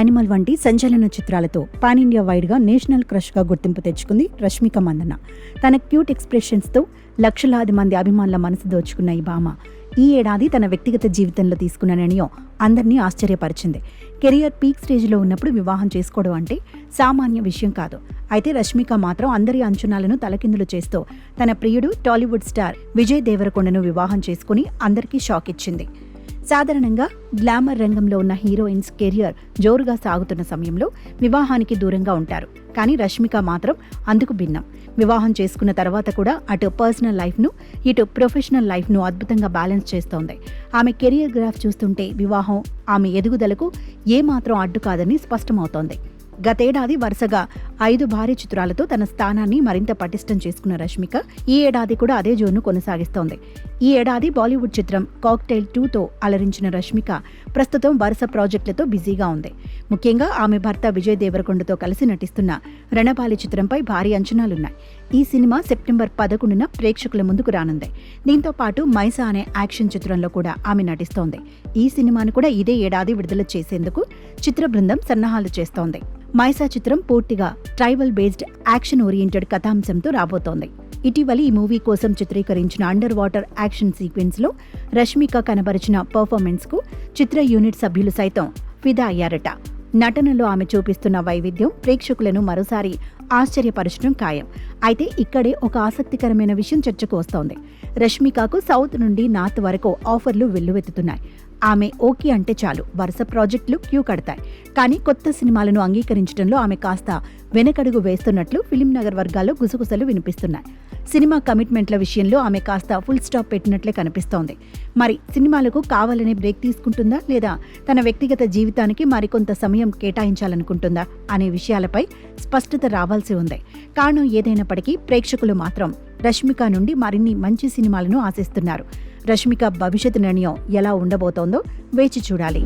Animal వంటి సంచలన చిత్రాలతో పాన్ ఇండియా వైడ్గా నేషనల్ క్రష్గా గుర్తింపు తెచ్చుకుంది రష్మిక మందన్న. తన క్యూట్ ఎక్స్ప్రెషన్స్తో లక్షలాది మంది అభిమానుల మనసు దోచుకున్న ఈ భామ ఈ ఏడాది తన వ్యక్తిగత జీవితంలో తీసుకున్న నిర్ణయం అందరినీ ఆశ్చర్యపరిచింది. కెరియర్ పీక్ స్టేజ్లో ఉన్నప్పుడు వివాహం చేసుకోవడం అంటే సామాన్య విషయం కాదు. అయితే రష్మిక మాత్రం అందరి అంచనాలను తలకిందులు చేస్తూ తన ప్రియుడు టాలీవుడ్ స్టార్ విజయ్ దేవరకొండను వివాహం చేసుకుని అందరికీ షాక్ ఇచ్చింది. సాధారణంగా గ్లామర్ రంగంలో ఉన్న హీరోయిన్స్ కెరియర్ జోరుగా సాగుతున్న సమయంలో వివాహానికి దూరంగా ఉంటారు. కానీ రష్మిక మాత్రం అందుకు భిన్నం. వివాహం చేసుకున్న తర్వాత కూడా అటు పర్సనల్ లైఫ్ను ఇటు ప్రొఫెషనల్ లైఫ్ను అద్భుతంగా బ్యాలెన్స్ చేస్తోంది. ఆమె కెరియర్ గ్రాఫ్ చూస్తుంటే వివాహం ఆమె ఎదుగుదలకు ఏమాత్రం అడ్డు కాదని స్పష్టమవుతోంది. గతేడాది వరుసగా 5 భారీ చిత్రాలతో తన స్థానాన్ని మరింత పటిష్టం చేసుకున్న రష్మిక ఈ ఏడాది కూడా అదే జోరును కొనసాగిస్తోంది. ఈ ఏడాది బాలీవుడ్ చిత్రం కాక్టైల్ 2తో అలరించిన రష్మిక ప్రస్తుతం వరుస ప్రాజెక్టులతో బిజీగా ఉంది. ముఖ్యంగా ఆమె భర్త విజయ్ దేవరకొండతో కలిసి నటిస్తున్న రణబాలి చిత్రంపై భారీ అంచనాలున్నాయి. ఈ సినిమా సెప్టెంబర్ 11న ప్రేక్షకుల ముందుకు రానుంది. దీంతో పాటు మైసా అనే యాక్షన్ చిత్రంలో కూడా ఆమె నటిస్తోంది. ఈ సినిమాను కూడా ఇదే ఏడాది విడుదల చేసేందుకు చిత్ర బృందం సన్నాహాలు చేస్తోంది. మైసా చిత్రం పూర్తిగా ట్రైబల్ బేస్డ్ యాక్షన్ ఓరియంటెడ్ కథాంశంతో రాబోతోంది. ఇటీవలి ఈ మూవీ కోసం చిత్రీకరించిన అండర్ వాటర్ యాక్షన్ సీక్వెన్స్లో రష్మిక కనబరిచిన పర్ఫార్మెన్స్కు చిత్ర యూనిట్ సభ్యులు సైతం ఫిదా అయ్యారట. నటనలో ఆమె చూపిస్తున్న వైవిధ్యం ప్రేక్షకులను మరోసారి ఆశ్చర్యపరచడం ఖాయం. అయితే ఇక్కడే ఒక ఆసక్తికరమైన విషయం చర్చకు వస్తోంది. రష్మికకు సౌత్ నుండి నార్త్ వరకు ఆఫర్లు వెల్లువెత్తుతున్నాయి. ఆమె ఓకే అంటే చాలు వరుస ప్రాజెక్టులు క్యూ కడతాయి. కానీ కొత్త సినిమాలను అంగీకరించడంలో ఆమె కాస్త వెనకడుగు వేస్తున్నట్లు ఫిలిం నగర్ వర్గాల్లో గుసగుసలు వినిపిస్తున్నాయి. సినిమా కమిట్మెంట్ల విషయంలో ఆమె కాస్త ఫుల్ స్టాప్ పెట్టినట్లే కనిపిస్తోంది. మరి సినిమాలకు కావాలనే బ్రేక్ తీసుకుంటుందా లేదా తన వ్యక్తిగత జీవితానికి మరికొంత సమయం కేటాయించాలనుకుంటుందా అనే విషయాలపై స్పష్టత రావాల్సి ఉంది. కారణం ఏదైనప్పటికీ ప్రేక్షకులు మాత్రం రష్మిక నుండి మరిన్ని మంచి సినిమాలను ఆశిస్తున్నారు. రష్మిక భవిష్యత్ నిర్ణయం ఎలా ఉండబోతోందో వేచి చూడాలి.